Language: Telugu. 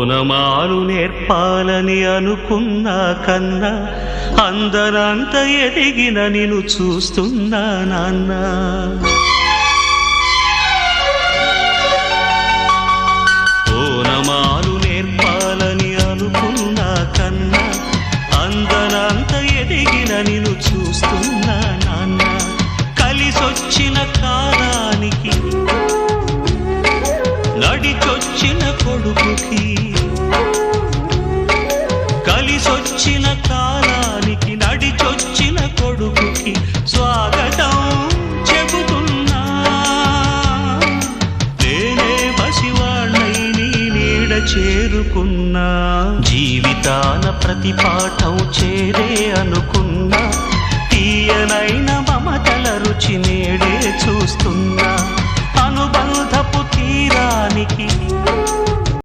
ఓనమాలు నేర్పాలని అనుకున్నా కన్నా అందరంత ఎదిగిన నిన్ను చూస్తున్నా నాన్న. ఓనమాలు నేర్పాలని అనుకున్నా కన్నా అందరంత ఎదిగిన నిన్ను చూస్తున్నా నాన్న. కలిసొచ్చిన కాలానికి నడిచొచ్చిన కొడుకుకి, కలిసొచ్చిన కాలానికి నడిచొచ్చిన కొడుకుకి స్వాగతం చెబుతున్నా. నేనే పసివాణ్ణై నీ నీడ చేరుకున్నా. జీవితాన ప్రతి పాఠం చేరే అనుకున్నా. తీయనైన మమతల రుచి నేడే చూస్తున్నా. అనుబంధపు తీరానికి